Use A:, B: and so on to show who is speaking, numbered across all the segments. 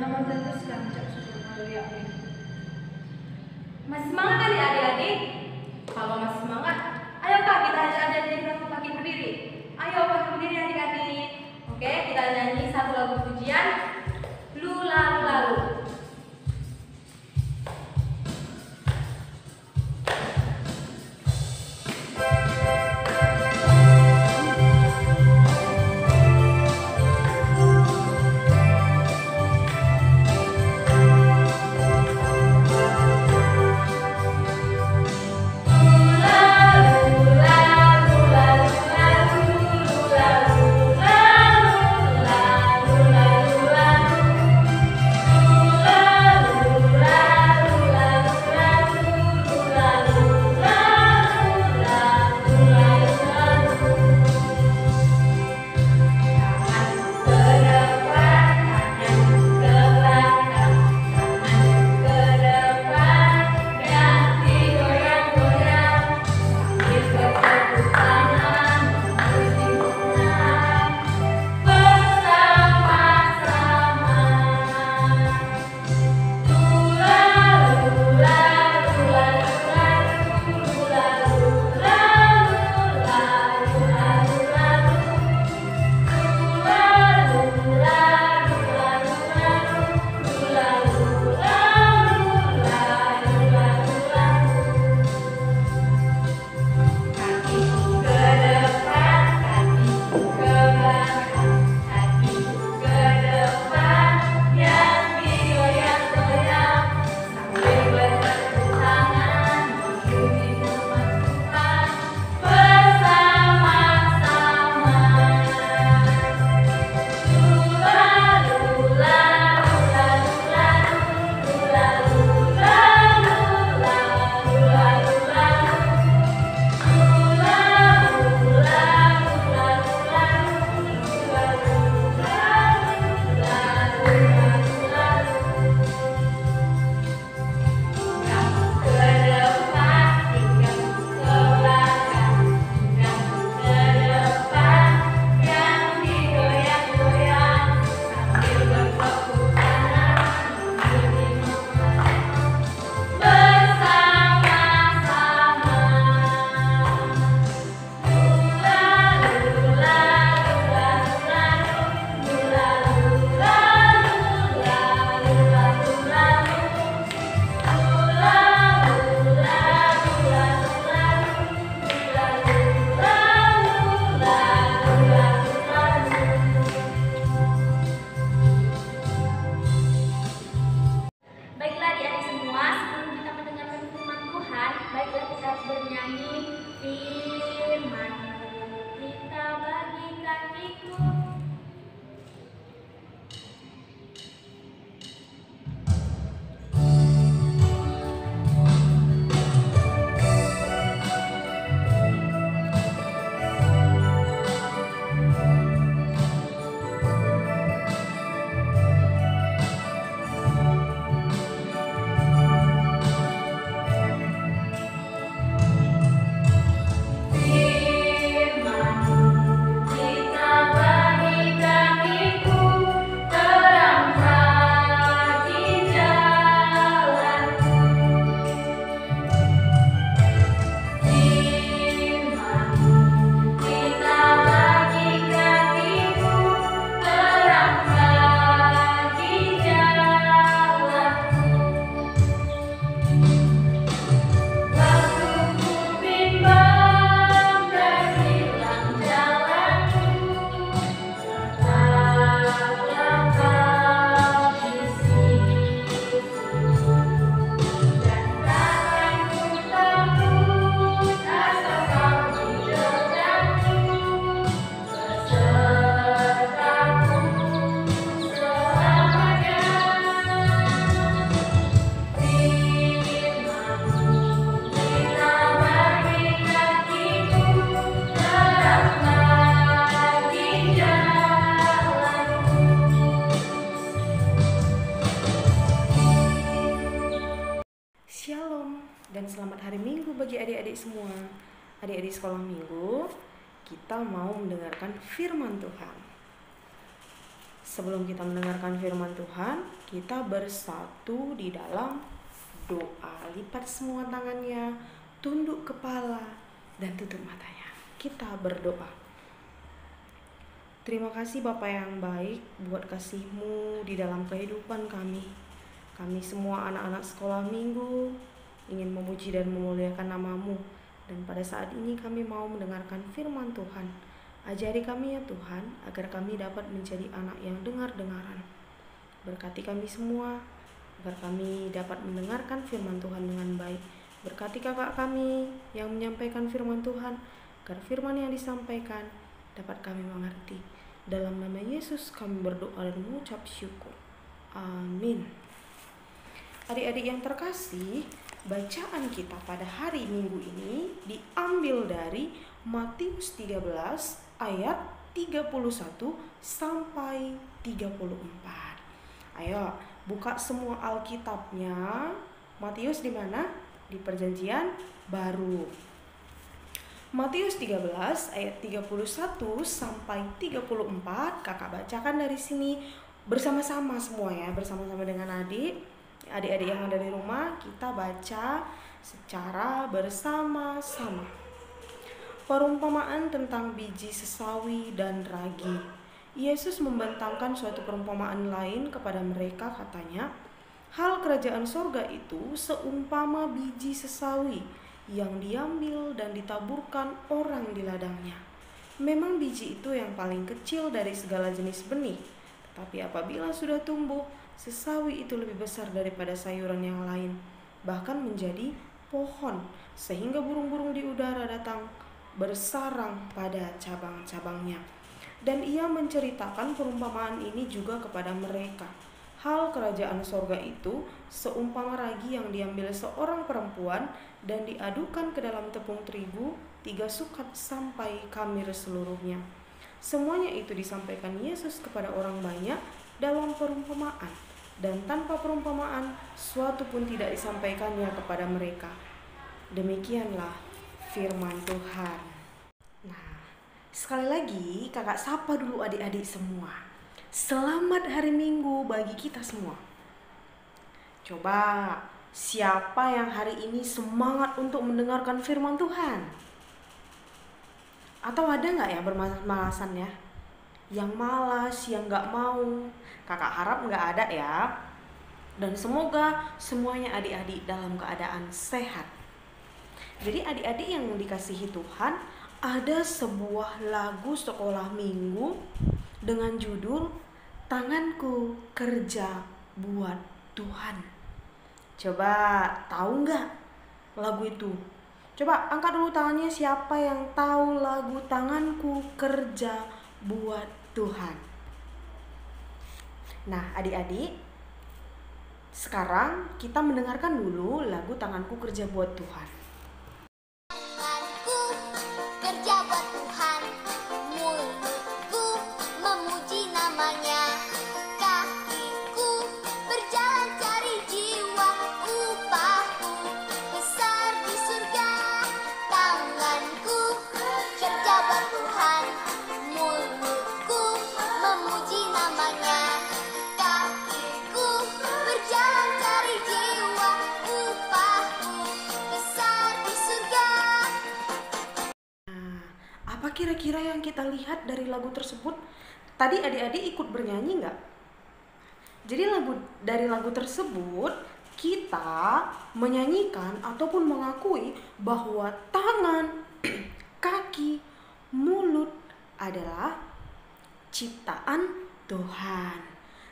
A: nama teruskan ucap syukur haleluya amin.
B: Masih semangat kali adik-adik? Kalau masih semangat, ayo kak kita ajak adik-adik bagi berdiri. Ayo bagi berdiri adik-adik. Oke, kita nyanyi satu lagu pujian. Lula lalu.
C: dan selamat hari Minggu bagi adik-adik semua. Adik-adik sekolah minggu, kita mau mendengarkan firman Tuhan. Sebelum kita mendengarkan firman Tuhan, kita bersatu di dalam doa. Lipat semua tangannya, tunduk kepala, dan tutup matanya. Kita berdoa. Terima kasih Bapa yang baik buat kasih-Mu di dalam kehidupan kami. Kami semua anak-anak sekolah minggu ingin memuji dan memuliakan nama-Mu. Dan pada saat ini kami mau mendengarkan firman Tuhan. Ajari kami ya Tuhan, agar kami dapat menjadi anak yang dengar-dengaran. Berkati kami semua, agar kami dapat mendengarkan firman Tuhan dengan baik. Berkati kakak kami yang menyampaikan firman Tuhan, agar firman yang disampaikan dapat kami mengerti. Dalam nama Yesus kami berdoa dan mengucap syukur. Amin. Adik-adik yang terkasih, bacaan kita pada hari Minggu ini diambil dari Matius 13 ayat 31 sampai 34. Ayo, buka semua Alkitabnya. Matius di mana? Di Perjanjian Baru. Matius 13 ayat 31 sampai 34. Kakak bacakan dari sini bersama-sama semua ya, bersama-sama dengan adik-adik yang ada di rumah. Kita baca secara bersama-sama. Perumpamaan tentang biji sesawi dan ragi. Yesus membentangkan suatu perumpamaan lain kepada mereka, katanya, hal kerajaan sorga itu seumpama biji sesawi yang diambil dan ditaburkan orang di ladangnya. Memang biji itu yang paling kecil dari segala jenis benih, tetapi apabila sudah tumbuh, sesawi itu lebih besar daripada sayuran yang lain, bahkan menjadi pohon, sehingga burung-burung di udara datang bersarang pada cabang-cabangnya. Dan ia menceritakan perumpamaan ini juga kepada mereka. Hal kerajaan sorga itu seumpama ragi yang diambil seorang perempuan dan diadukan ke dalam tepung terigu 3 sukat sampai khamir seluruhnya. Semuanya itu disampaikan Yesus kepada orang banyak dalam perumpamaan, dan tanpa perumpamaan suatu pun tidak disampaikannya kepada mereka. Demikianlah firman Tuhan. Nah, sekali lagi kakak sapa dulu adik-adik semua. Selamat hari Minggu bagi kita semua. Coba, siapa yang hari ini semangat untuk mendengarkan firman Tuhan? Atau ada nggak ya bermalas-malasan ya? Yang malas, yang nggak mau. Kakak harap nggak ada ya. Dan semoga semuanya adik-adik dalam keadaan sehat. Jadi adik-adik yang dikasihi Tuhan, ada sebuah lagu sekolah minggu dengan judul Tanganku Kerja Buat Tuhan. Coba tahu nggak lagu itu? Coba angkat dulu tangannya siapa yang tahu lagu Tanganku Kerja Buat Tuhan. Nah adik-adik, sekarang kita mendengarkan dulu lagu Tanganku Kerja Buat Tuhan.
D: Kerja buat Tuhan, mulutku memuji namanya, kakiku berjalan cari jiwa, upahku besar di surga, tanganku kerja buat Tuhan, mulutku memuji namanya, kakiku berjalan cari jiwa, upahku besar di surga.
C: Apa kira-kira yang kita lihat dari lagu tersebut? Tadi adik-adik ikut bernyanyi nggak? Jadi dari lagu tersebut kita menyanyikan ataupun mengakui bahwa tangan, kaki, mulut adalah ciptaan Tuhan.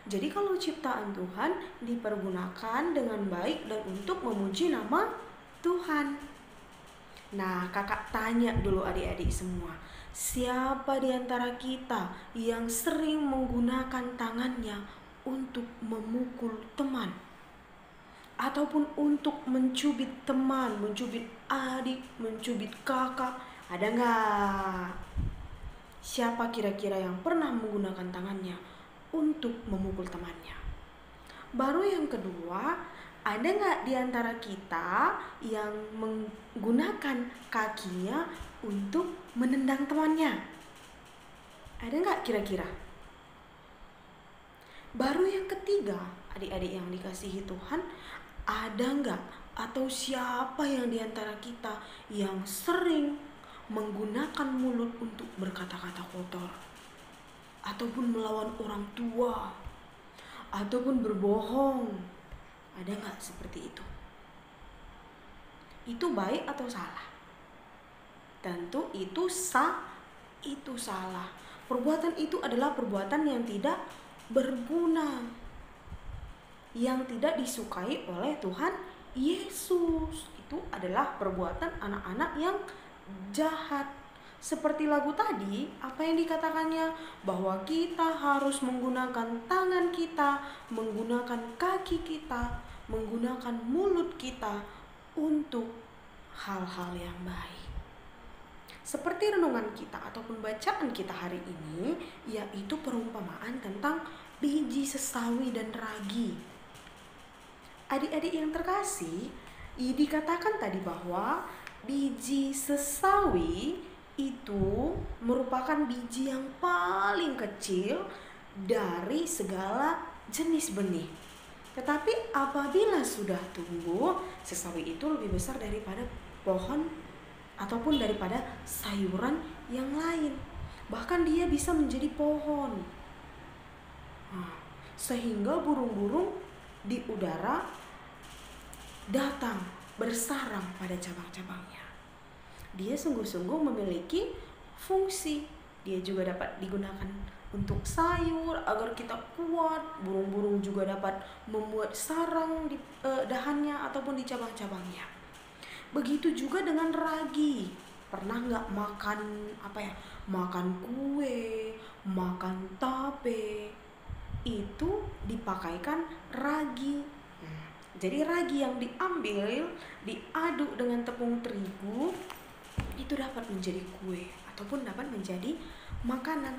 C: Jadi kalau ciptaan Tuhan dipergunakan dengan baik dan untuk memuji nama Tuhan. Nah, kakak tanya dulu adik-adik semua, siapa di antara kita yang sering menggunakan tangannya untuk memukul teman? Ataupun untuk mencubit teman, mencubit adik, mencubit kakak? Ada nggak? Siapa kira-kira yang pernah menggunakan tangannya untuk memukul temannya? Baru yang kedua, ada nggak di antara kita yang menggunakan kakinya untuk menendang temannya? Ada nggak kira-kira? Baru yang ketiga, adik-adik yang dikasihi Tuhan, ada nggak atau siapa yang diantara kita yang sering menggunakan mulut untuk berkata-kata kotor, ataupun melawan orang tua, ataupun berbohong? Ada nggak seperti itu? Itu baik atau salah? Tentu itu salah. Perbuatan itu adalah perbuatan yang tidak berguna, yang tidak disukai oleh Tuhan Yesus. Itu adalah perbuatan anak-anak yang jahat. Seperti lagu tadi, apa yang dikatakannya? Bahwa kita harus menggunakan tangan kita, menggunakan kaki kita, menggunakan mulut kita untuk hal-hal yang baik. Seperti renungan kita ataupun bacaan kita hari ini, yaitu perumpamaan tentang biji sesawi dan ragi. Adik-adik yang terkasih, dikatakan tadi bahwa biji sesawi itu merupakan biji yang paling kecil dari segala jenis benih. Tetapi apabila sudah tumbuh, sesawi itu lebih besar daripada pohon ataupun daripada sayuran yang lain. Bahkan dia bisa menjadi pohon. Sehingga burung-burung di udara datang bersarang pada cabang-cabangnya. Dia sungguh-sungguh memiliki fungsi. Dia juga dapat digunakan untuk sayur agar kita kuat. Burung-burung juga dapat membuat sarang di dahannya ataupun di cabang-cabangnya. Begitu juga dengan ragi. Pernah nggak makan kue, makan tape, itu dipakaikan ragi. Jadi ragi yang diambil, diaduk dengan tepung terigu, itu dapat menjadi kue ataupun dapat menjadi makanan.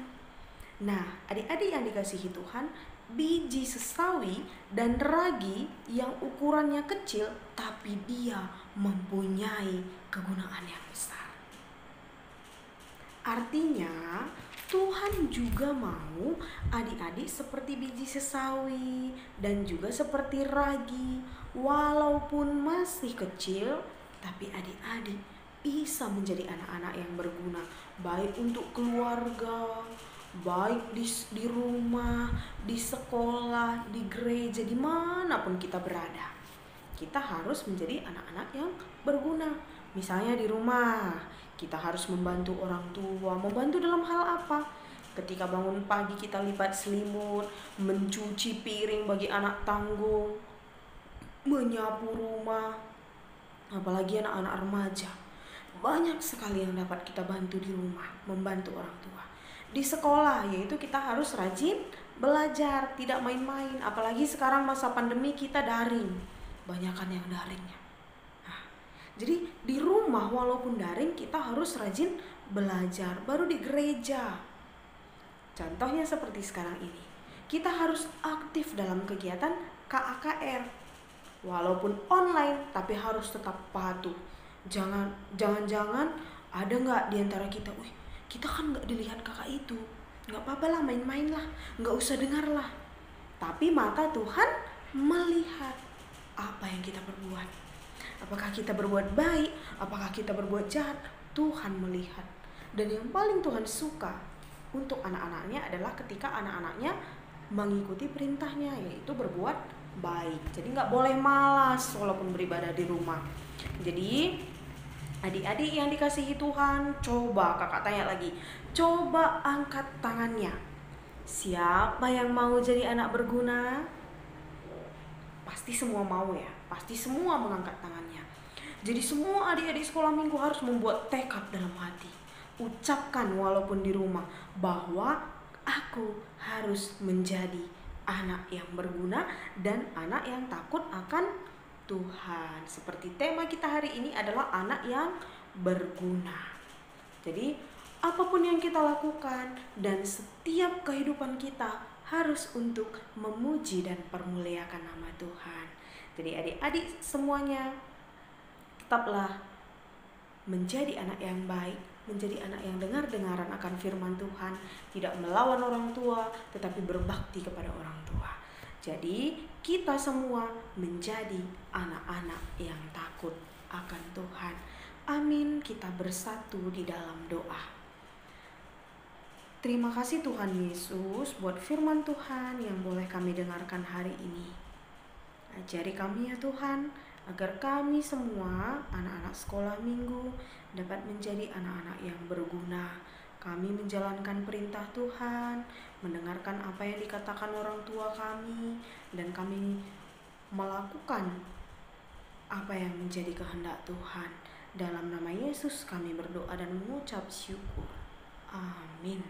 C: Nah, adik-adik yang dikasihi Tuhan, biji sesawi dan ragi yang ukurannya kecil, tapi dia mempunyai kegunaan yang besar. Artinya, Tuhan juga mau adik-adik seperti biji sesawi dan juga seperti ragi. Walaupun masih kecil, tapi adik-adik bisa menjadi anak-anak yang berguna, baik untuk keluarga, baik di rumah, di sekolah, di gereja, dimanapun kita berada. Kita harus menjadi anak-anak yang berguna. Misalnya di rumah, kita harus membantu orang tua. Membantu dalam hal apa? Ketika bangun pagi kita lipat selimut, mencuci piring bagi anak tanggung, menyapu rumah, apalagi anak-anak remaja. Banyak sekali yang dapat kita bantu di rumah, membantu orang tua. Di sekolah, yaitu kita harus rajin belajar, tidak main-main. Apalagi sekarang masa pandemi kita daring, banyakan yang daringnya. Jadi di rumah walaupun daring, kita harus rajin belajar. Baru di gereja, contohnya seperti sekarang ini, kita harus aktif dalam kegiatan KAKR. Walaupun online, tapi harus tetap patuh. Jangan-jangan ada nggak di antara kita, kita kan nggak dilihat kakak itu, nggak apa-apa lah, main-main lah, nggak usah dengar lah. Tapi mata Tuhan melihat apa yang kita perbuat. Apakah kita berbuat baik, apakah kita berbuat jahat, Tuhan melihat. Dan yang paling Tuhan suka untuk anak-anaknya adalah ketika anak-anaknya mengikuti perintahnya, yaitu berbuat baik. Jadi nggak boleh malas walaupun beribadah di rumah. Jadi adik-adik yang dikasihi Tuhan, coba kakak tanya lagi, coba angkat tangannya. Siapa yang mau jadi anak berguna? Pasti semua mau ya, pasti semua mengangkat tangannya. Jadi semua adik-adik sekolah minggu harus membuat tekad dalam hati. Ucapkan walaupun di rumah bahwa aku harus menjadi anak yang berguna dan anak yang takut akan Tuhan. Seperti tema kita hari ini adalah anak yang berguna. Jadi apapun yang kita lakukan dan setiap kehidupan kita harus untuk memuji dan permuliakan nama Tuhan. Jadi adik-adik semuanya, tetaplah menjadi anak yang baik, menjadi anak yang dengar-dengaran akan firman Tuhan, tidak melawan orang tua, tetapi berbakti kepada orang tua. Jadi kita semua menjadi anak-anak yang takut akan Tuhan. Amin. Kita bersatu di dalam doa. Terima kasih Tuhan Yesus buat firman Tuhan yang boleh kami dengarkan hari ini. Ajari kami ya Tuhan, agar kami semua anak-anak sekolah minggu dapat menjadi anak-anak yang berguna. Kami menjalankan perintah Tuhan, mendengarkan apa yang dikatakan orang tua kami, dan kami melakukan apa yang menjadi kehendak Tuhan. Dalam nama Yesus kami berdoa dan mengucap syukur. Amin.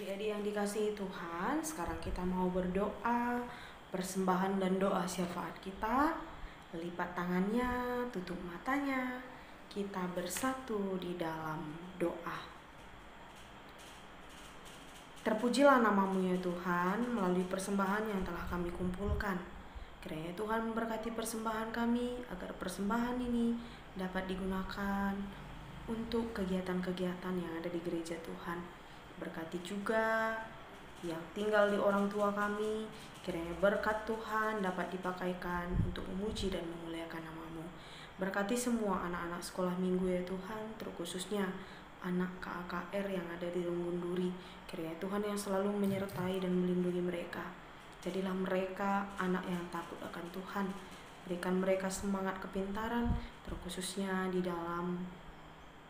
C: Adik-adik yang dikasihi Tuhan, sekarang kita mau berdoa, persembahan dan doa syafaat kita. Lipat tangannya, tutup matanya, kita bersatu di dalam doa. Terpujilah namamu ya Tuhan, melalui persembahan yang telah kami kumpulkan. Kiranya Tuhan memberkati persembahan kami, agar persembahan ini dapat digunakan untuk kegiatan-kegiatan yang ada di gereja Tuhan. Berkati juga yang tinggal di orang tua kami, kiranya berkat Tuhan dapat dipakaikan untuk memuji dan memuliakan nama-Mu. Berkati semua anak-anak sekolah minggu ya Tuhan, terkhususnya anak KAKR yang ada di Runggun Duri. Kiranya Tuhan yang selalu menyertai dan melindungi mereka. Jadilah mereka anak yang takut akan Tuhan. Berikan mereka semangat kepintaran, terkhususnya di dalam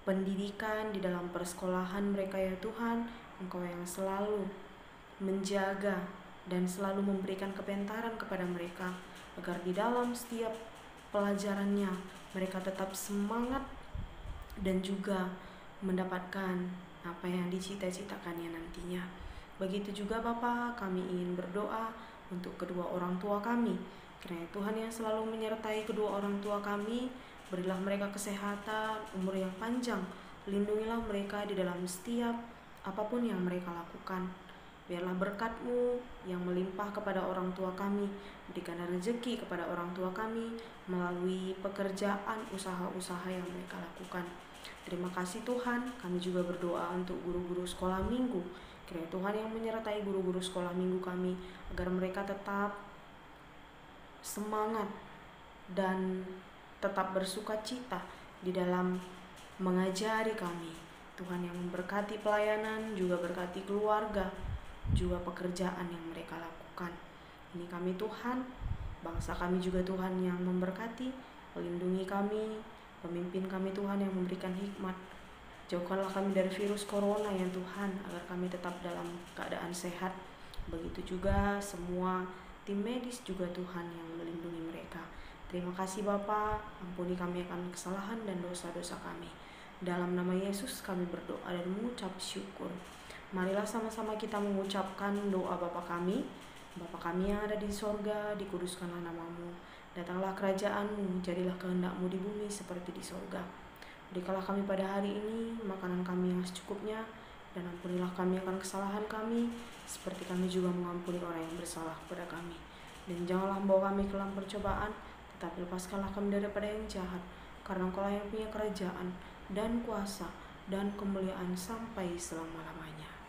C: pendidikan, di dalam persekolahan mereka ya Tuhan. Engkau yang selalu menjaga dan selalu memberikan kepintaran kepada mereka, agar di dalam setiap pelajarannya mereka tetap semangat dan juga mendapatkan apa yang dicita-citakannya nantinya. Begitu juga Bapa, kami ingin berdoa untuk kedua orang tua kami. Kiranya Tuhan yang selalu menyertai kedua orang tua kami, berilah mereka kesehatan, umur yang panjang, lindungilah mereka di dalam setiap apapun yang mereka lakukan. Biarlah berkat-Mu yang melimpah kepada orang tua kami, berikan rezeki kepada orang tua kami melalui pekerjaan, usaha-usaha yang mereka lakukan. Terima kasih Tuhan, kami juga berdoa untuk guru-guru sekolah minggu. Kiranya Tuhan yang menyertai guru-guru sekolah minggu kami, agar mereka tetap semangat dan tetap bersukacita di dalam mengajari kami. Tuhan yang memberkati pelayanan, juga berkati keluarga, juga pekerjaan yang mereka lakukan. Ini kami Tuhan, bangsa kami juga Tuhan yang memberkati, melindungi kami, pemimpin kami Tuhan yang memberikan hikmat. Jauhkanlah kami dari virus corona ya Tuhan, agar kami tetap dalam keadaan sehat. Begitu juga semua tim medis juga Tuhan yang melindungi mereka. Terima kasih Bapa, ampuni kami akan kesalahan dan dosa-dosa kami. Dalam nama Yesus kami berdoa dan mengucap syukur. Marilah sama-sama kita mengucapkan doa Bapa kami. Bapa kami yang ada di sorga, dikuduskanlah nama-Mu. Datanglah kerajaan-Mu, jadilah kehendak-Mu di bumi seperti di sorga. Berikanlah kami pada hari ini makanan kami yang secukupnya, dan ampunilah kami akan kesalahan kami, seperti kami juga mengampuni orang yang bersalah kepada kami. Dan janganlah membawa kami ke dalam percobaan, tetapi lepaskanlah kami daripada yang jahat, karena Engkau yang punya kerajaan dan kuasa dan kemuliaan sampai selama-lamanya.